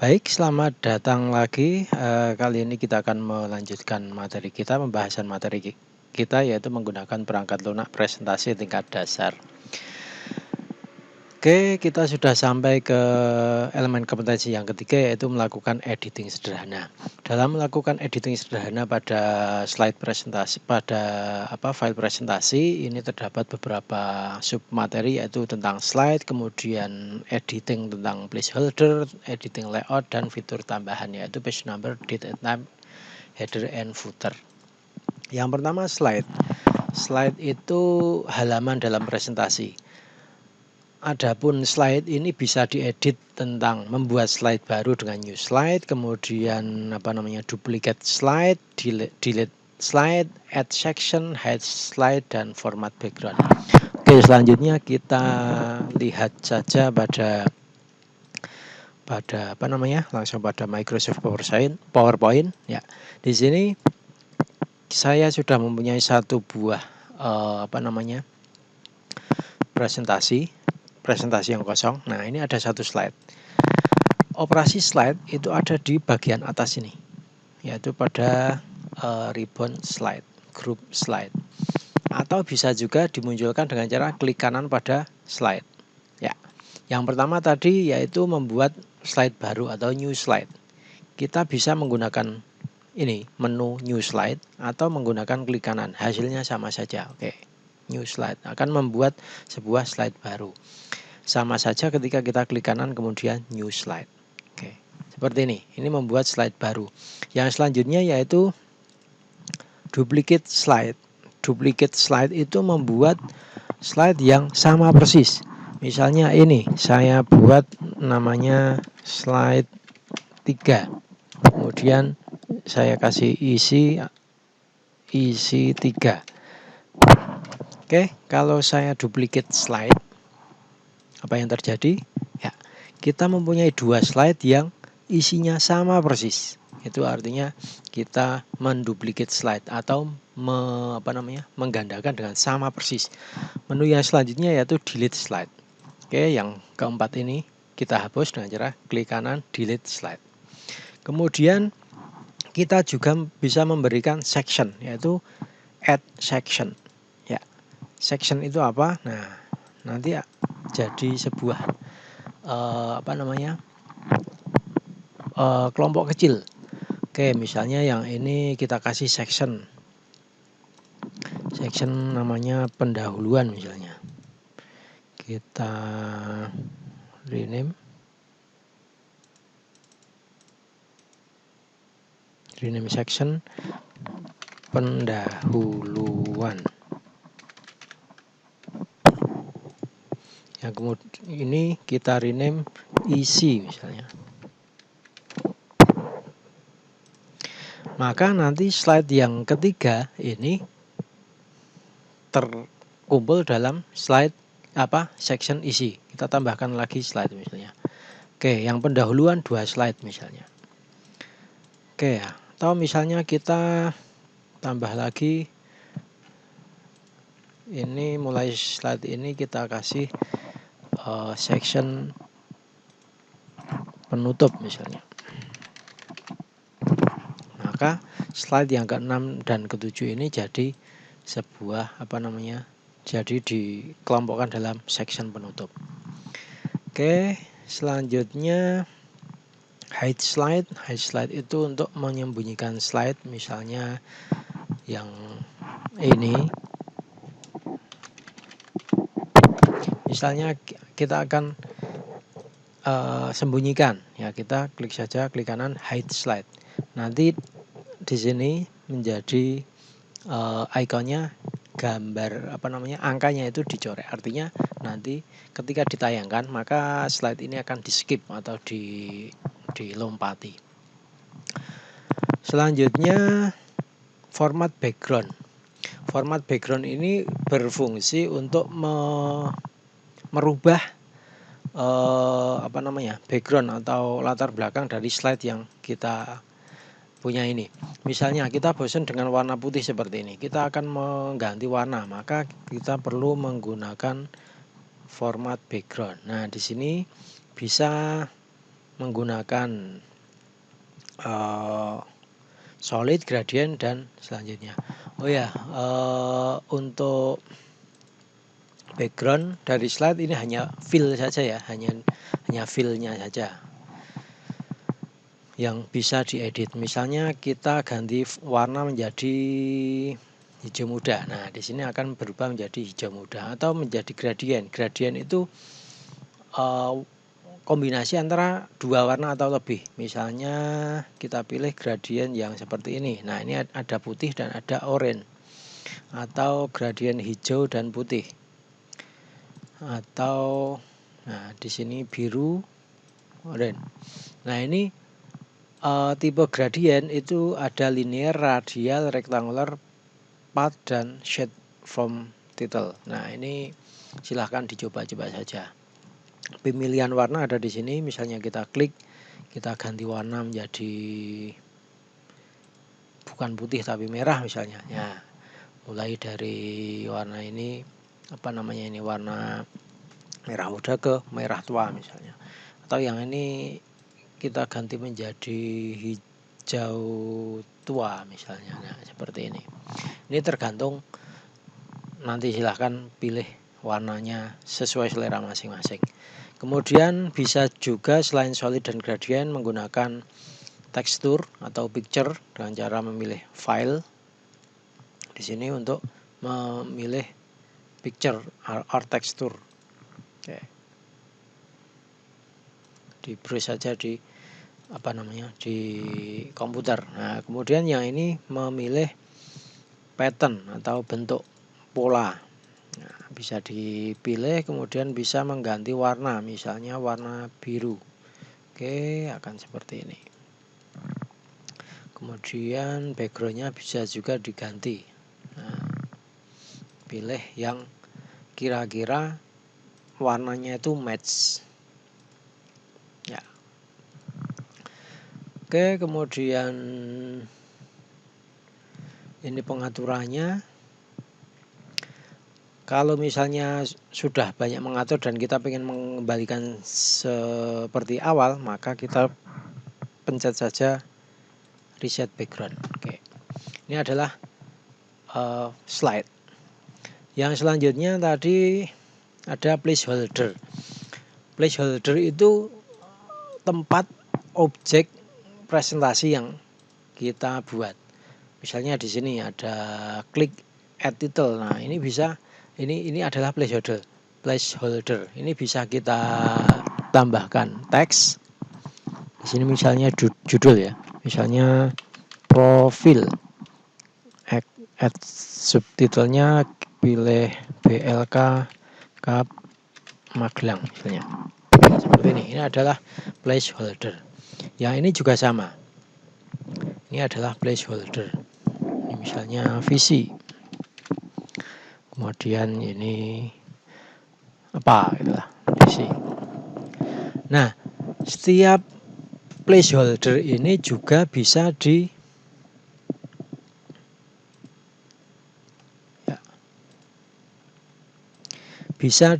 Baik, selamat datang lagi. Kali ini kita akan melanjutkan materi kita, pembahasan materi kita yaitu menggunakan perangkat lunak presentasi tingkat dasar. Oke, kita sudah sampai ke elemen kompetensi yang ketiga yaitu melakukan editing sederhana. Dalam melakukan editing sederhana pada slide presentasi, file presentasi ini terdapat beberapa sub materi yaitu tentang slide, kemudian editing tentang placeholder, editing layout dan fitur tambahan yaitu page number, date and time, header and footer. Yang pertama slide. Slide itu halaman dalam presentasi. Adapun slide ini bisa diedit tentang membuat slide baru dengan new slide, kemudian duplicate slide, delete slide, add section, hide slide dan format background. Oke, selanjutnya kita lihat saja pada langsung pada Microsoft PowerPoint ya. Di sini saya sudah mempunyai satu buah presentasi yang kosong. Nah, ini ada satu slide. Operasi slide itu ada di bagian atas ini, yaitu pada ribbon slide, group slide. Atau bisa juga dimunculkan dengan cara klik kanan pada slide. Ya. Yang pertama tadi yaitu membuat slide baru atau new slide. Kita bisa menggunakan ini menu new slide atau menggunakan klik kanan. Hasilnya sama saja. Oke. New slide akan membuat sebuah slide baru. Sama saja ketika kita klik kanan kemudian new slide. Oke, seperti ini. Ini membuat slide baru. Yang selanjutnya yaitu duplicate slide. Duplicate slide itu membuat slide yang sama persis. Misalnya ini saya buat namanya slide 3. Kemudian saya kasih isi 3. Oke, kalau saya duplicate slide, apa yang terjadi? Ya, kita mempunyai dua slide yang isinya sama persis. Itu artinya kita menduplicate slide atau menggandakan dengan sama persis. Menu yang selanjutnya yaitu delete slide. Oke, yang keempat ini kita hapus dengan cara klik kanan delete slide. Kemudian kita juga bisa memberikan section yaitu add section. Ya, section itu apa? Nah, nanti jadi sebuah kelompok kecil. Oke, misalnya yang ini kita kasih section namanya pendahuluan misalnya. Kita rename section pendahuluan. Yang kemudian ini kita rename isi misalnya. Maka nanti slide yang ketiga ini terkumpul dalam slide section isi. Kita tambahkan lagi slide misalnya. Oke, yang pendahuluan 2 slide misalnya. Oke, atau misalnya kita tambah lagi ini mulai slide ini kita kasih section penutup misalnya. Maka slide yang ke-6 dan ke-7 ini jadi sebuah jadi dikelompokkan dalam section penutup. Oke, selanjutnya hide slide. Hide slide itu untuk menyembunyikan slide, misalnya yang ini. Misalnya kita akan sembunyikan, ya kita klik saja klik kanan hide slide. Nanti di sini menjadi ikonnya gambar angkanya itu dicoret. Artinya nanti ketika ditayangkan maka slide ini akan di skip atau dilompati. Selanjutnya format background. Format background ini berfungsi untuk merubah background atau latar belakang dari slide yang kita punya ini. Misalnya kita bosan dengan warna putih seperti ini, kita akan mengganti warna, maka kita perlu menggunakan format background. Nah, di sini bisa menggunakan solid, gradient, dan selanjutnya. Oh ya, untuk background dari slide ini hanya fill saja ya, hanya fillnya saja yang bisa diedit. Misalnya kita ganti warna menjadi hijau muda. Nah, di sini akan berubah menjadi hijau muda atau menjadi gradient. Gradient itu kombinasi antara dua warna atau lebih. Misalnya kita pilih gradient yang seperti ini. Nah, ini ada putih dan ada oranye. Atau gradient hijau dan putih. Atau nah di sini biru, oranye. Nah, ini tipe gradient itu ada linear, radial, rectangular, path, dan shade from title. Nah, ini silahkan dicoba-coba saja. Pemilihan warna ada di sini. Misalnya kita klik, kita ganti warna menjadi bukan putih tapi merah misalnya. Ya, mulai dari warna ini warna merah muda ke merah tua misalnya. Atau yang ini kita ganti menjadi hijau tua misalnya. Nah, seperti ini. Ini tergantung, nanti silahkan pilih warnanya sesuai selera masing-masing. Kemudian bisa juga selain solid dan gradient menggunakan tekstur atau picture dengan cara memilih file di sini untuk memilih picture or tekstur. Oke. Di browse saja di di komputer. Nah, kemudian yang ini memilih pattern atau bentuk pola. Nah, bisa dipilih, kemudian bisa mengganti warna, misalnya warna biru. Oke, akan seperti ini. Kemudian backgroundnya bisa juga diganti. Nah, pilih yang kira-kira warnanya itu match. Ya. Oke, kemudian ini pengaturannya. Kalau misalnya sudah banyak mengatur dan kita ingin mengembalikan seperti awal, maka kita pencet saja reset background. Oke. Ini adalah slide. Yang selanjutnya tadi ada placeholder. Placeholder itu tempat objek presentasi yang kita buat. Misalnya di sini ada klik add title. Nah, ini bisa, ini adalah placeholder. Ini bisa kita tambahkan teks. Di sini misalnya judul ya. Misalnya profil. Add subtitlenya pilih BLK Kap Magelang misalnya. Seperti ini. Ini adalah placeholder. Yang ini juga sama. Ini adalah placeholder. Ini misalnya visi. Kemudian ini apa itulah visi. Nah, setiap placeholder ini juga bisa bisa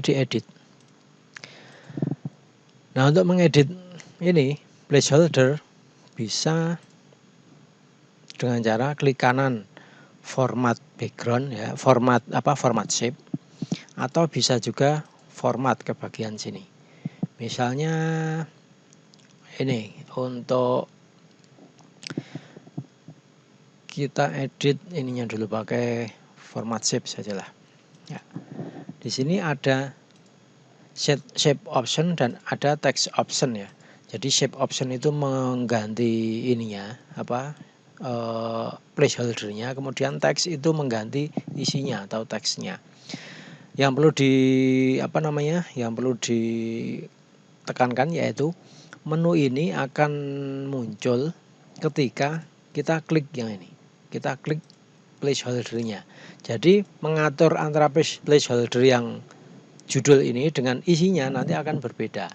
diedit. Nah, untuk mengedit ini placeholder bisa dengan cara klik kanan format background ya, format shape, atau bisa juga format ke bagian sini. Misalnya ini untuk kita edit ininya dulu pakai format shape sajalah. Ya. Di sini ada shape option dan ada text option ya. Jadi shape option itu mengganti ininya placeholdernya, kemudian teks itu mengganti isinya atau teksnya. Yang perlu ditekankan yaitu menu ini akan muncul ketika kita klik yang ini. Kita klik placeholdernya. Jadi mengatur antara placeholder yang judul ini dengan isinya nanti akan berbeda.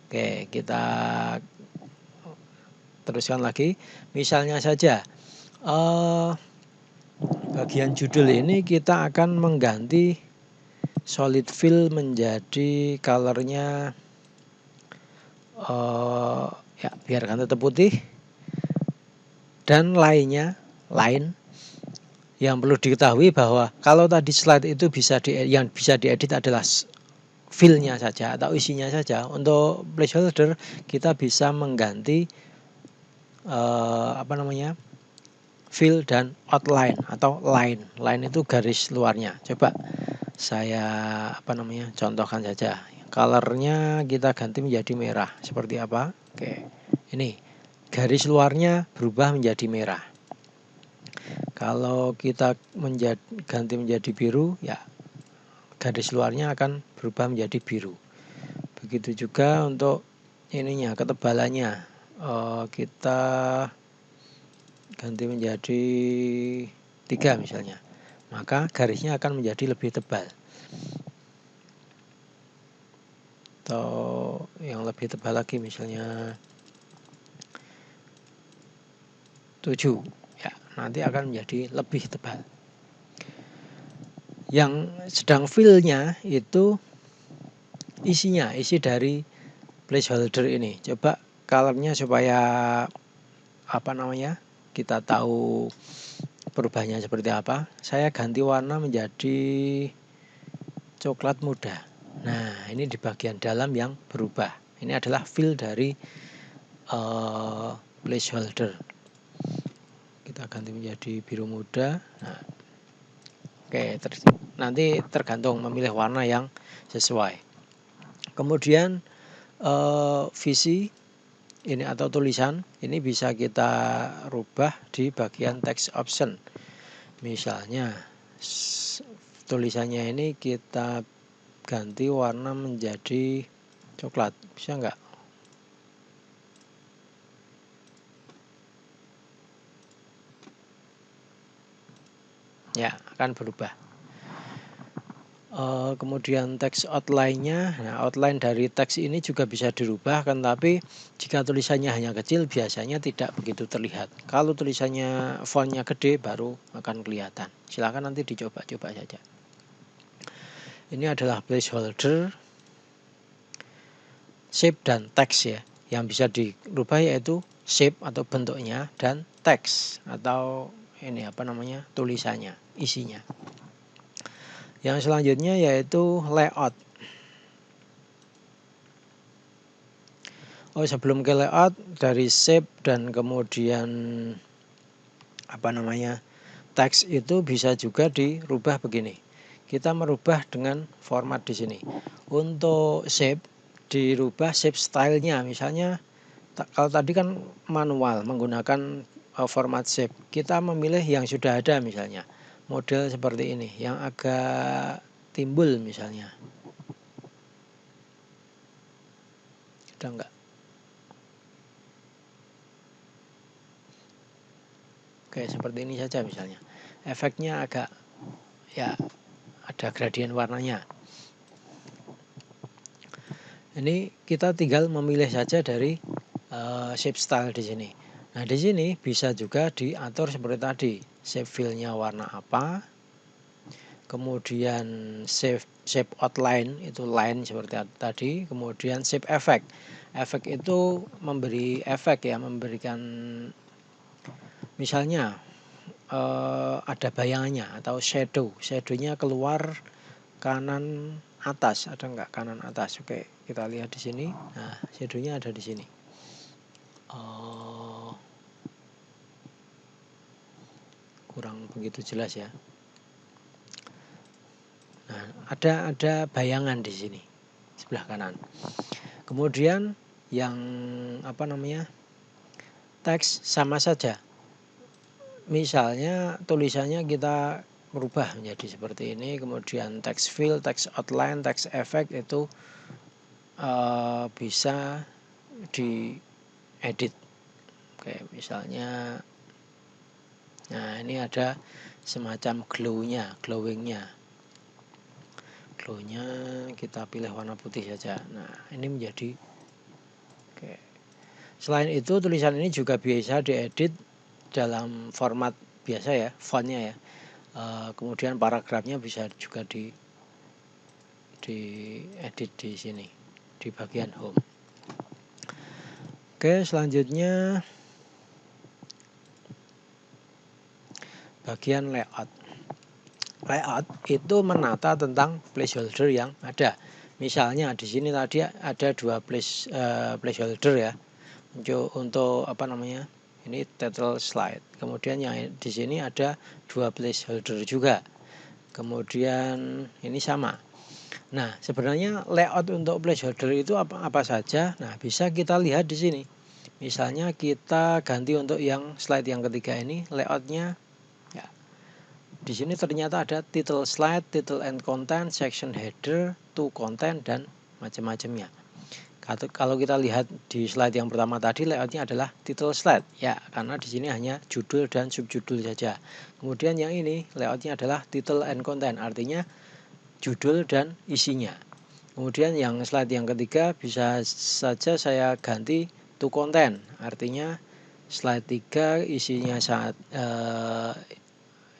Oke, kita teruskan lagi. Misalnya saja bagian judul ini kita akan mengganti solid fill menjadi colornya ya biarkan tetap putih. Dan lain yang perlu diketahui bahwa kalau tadi slide itu yang bisa diedit adalah fill-nya saja atau isinya saja. Untuk placeholder kita bisa mengganti fill dan outline atau line. Line itu garis luarnya. Coba saya contohkan saja. Colornya kita ganti menjadi merah. Seperti apa? Oke. Ini garis luarnya berubah menjadi merah. Kalau kita ganti menjadi biru, ya garis luarnya akan berubah menjadi biru. Begitu juga untuk ininya, ketebalannya. Kita ganti menjadi 3 misalnya. Maka garisnya akan menjadi lebih tebal. Atau yang lebih tebal lagi misalnya 7. Ya, nanti akan menjadi lebih tebal. Yang sedang fill-nya itu isinya, isi dari placeholder ini. Coba color-nya supaya kita tahu perubahannya seperti apa. Saya ganti warna menjadi coklat muda. Nah, ini di bagian dalam yang berubah. Ini adalah fill dari placeholder. Kita ganti menjadi biru muda. Nah, oke, nanti tergantung memilih warna yang sesuai. Kemudian visi ini atau tulisan ini bisa kita rubah di bagian text option. Misalnya tulisannya ini kita ganti warna menjadi coklat, bisa enggak? Ya, akan berubah. Kemudian teks outline-nya, nah outline dari teks ini juga bisa dirubah, kan, tapi jika tulisannya hanya kecil biasanya tidak begitu terlihat. Kalau tulisannya fontnya gede baru akan kelihatan. Silakan nanti dicoba-coba saja. Ini adalah placeholder, shape dan teks ya. Yang bisa dirubah yaitu shape atau bentuknya dan teks atau ini tulisannya, isinya. Yang selanjutnya yaitu layout. Sebelum ke layout, dari shape dan kemudian teks itu bisa juga dirubah begini. Kita merubah dengan format di sini. Untuk shape dirubah shape style-nya. Misalnya kalau tadi kan manual menggunakan format shape. Kita memilih yang sudah ada misalnya. Model seperti ini yang agak timbul misalnya. Sudah enggak? Oke, seperti ini saja misalnya. Efeknya agak ya ada gradien warnanya. Ini kita tinggal memilih saja dari shape style di sini. Nah, di sini bisa juga diatur seperti tadi. Shape fill-nya warna apa. Kemudian shape outline itu line seperti tadi. Kemudian shape effect. Efek itu memberi efek ya, memberikan misalnya ada bayangannya atau shadownya keluar kanan atas, ada enggak kanan atas? Oke, kita lihat di sini. Nah, shadownya ada di sini. Kurang begitu jelas ya. Nah, ada bayangan di sini sebelah kanan. Kemudian yang teks sama saja. Misalnya tulisannya kita merubah menjadi seperti ini, kemudian text fill, text outline, text effect itu bisa diedit. Oke, misalnya, nah ini ada semacam glowingnya. Glownya kita pilih warna putih saja. Nah, ini menjadi oke. Selain itu tulisan ini juga bisa diedit dalam format biasa ya, fontnya ya. Kemudian paragrafnya bisa juga diedit di sini di bagian home. Oke, selanjutnya bagian layout. Layout itu menata tentang placeholder yang ada. Misalnya di sini tadi ada dua placeholder ya. Untuk apa namanya? Ini title slide. Kemudian yang di sini ada dua placeholder juga. Kemudian ini sama. Nah, sebenarnya layout untuk placeholder itu apa saja? Nah, bisa kita lihat di sini. Misalnya kita ganti untuk yang slide yang ketiga ini layoutnya. Ya, di sini ternyata ada title slide, title and content, section header, to content dan macam-macamnya. Kalau kita lihat di slide yang pertama tadi layoutnya adalah title slide ya, karena di sini hanya judul dan subjudul saja. Kemudian yang ini layoutnya adalah title and content, artinya judul dan isinya. Kemudian yang slide yang ketiga bisa saja saya ganti to content, artinya slide 3 isinya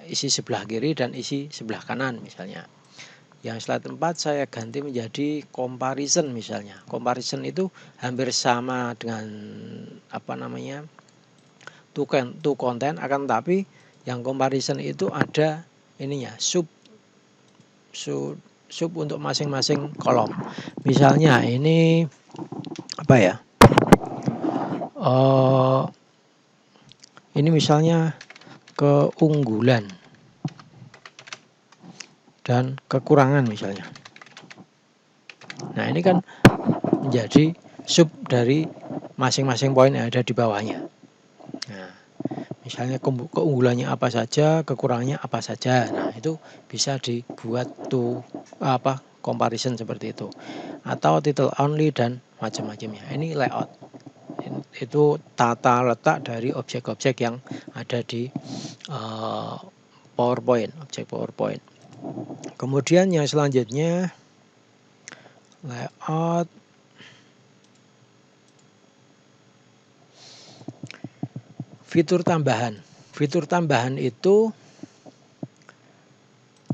isi sebelah kiri dan isi sebelah kanan misalnya. Yang slide 4 saya ganti menjadi comparison misalnya. Comparison itu hampir sama dengan apa namanya to content, akan tapi yang comparison itu ada ininya sub untuk masing-masing kolom. Misalnya ini apa ya? Ini misalnya keunggulan dan kekurangan misalnya. Nah, ini kan menjadi sub dari masing-masing poin yang ada di bawahnya. Nah, misalnya keunggulannya apa saja, kekurangannya apa saja. Nah, itu bisa dibuat comparison seperti itu. Atau title only dan macam-macamnya. Ini layout. Itu tata letak dari objek-objek yang ada di PowerPoint, objek PowerPoint. Kemudian yang selanjutnya layout fitur tambahan. Fitur tambahan itu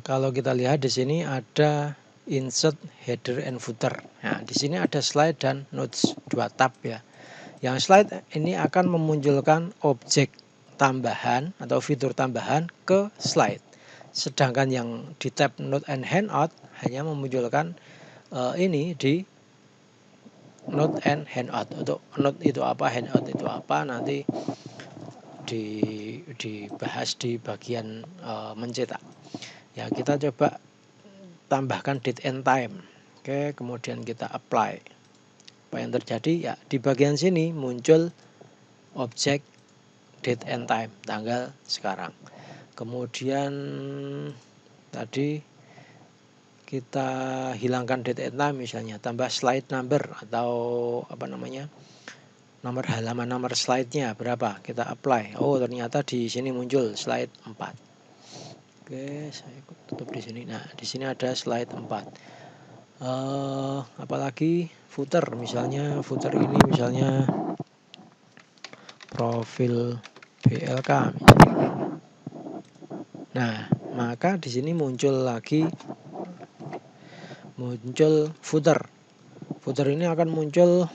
kalau kita lihat di sini ada insert header and footer. Nah, di sini ada slide dan notes, 2 tab ya. Yang slide ini akan memunculkan objek tambahan atau fitur tambahan ke slide. Sedangkan yang di tab note and handout hanya memunculkan ini di note and handout. Untuk note itu apa, handout itu apa, nanti dibahas di bagian mencetak. Ya, kita coba tambahkan date and time. Oke, kemudian kita apply. Apa yang terjadi? Ya, di bagian sini muncul objek date and time, tanggal sekarang. Kemudian tadi kita hilangkan date and time misalnya, tambah slide number atau apa namanya? Nomor halaman, nomor slide-nya berapa? Kita apply. Oh, ternyata di sini muncul slide 4. Oke, saya tutup di sini. Nah, di sini ada slide 4. Apalagi footer, misalnya footer ini misalnya profil BLK. Nah, maka di sini muncul footer. Footer ini akan muncul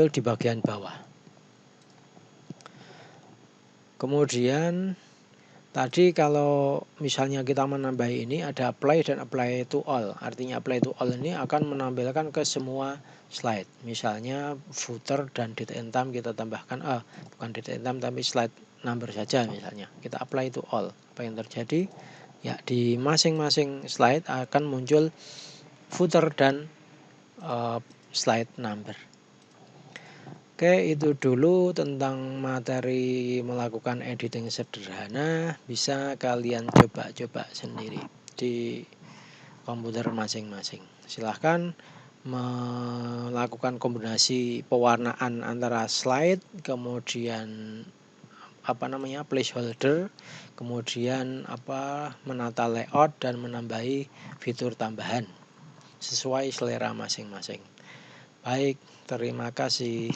di bagian bawah. Kemudian tadi kalau misalnya kita menambah ini ada apply dan apply to all. Artinya apply to all ini akan menampilkan ke semua slide. Misalnya footer dan date and time kita tambahkan bukan date and time tapi slide number saja misalnya. Kita apply to all. Apa yang terjadi? Ya, di masing-masing slide akan muncul footer dan slide number. Oke, itu dulu tentang materi melakukan editing sederhana. Bisa kalian coba-coba sendiri di komputer masing-masing. Silahkan melakukan kombinasi pewarnaan antara slide, kemudian placeholder, kemudian menata layout dan menambahi fitur tambahan sesuai selera masing-masing. Baik, terima kasih.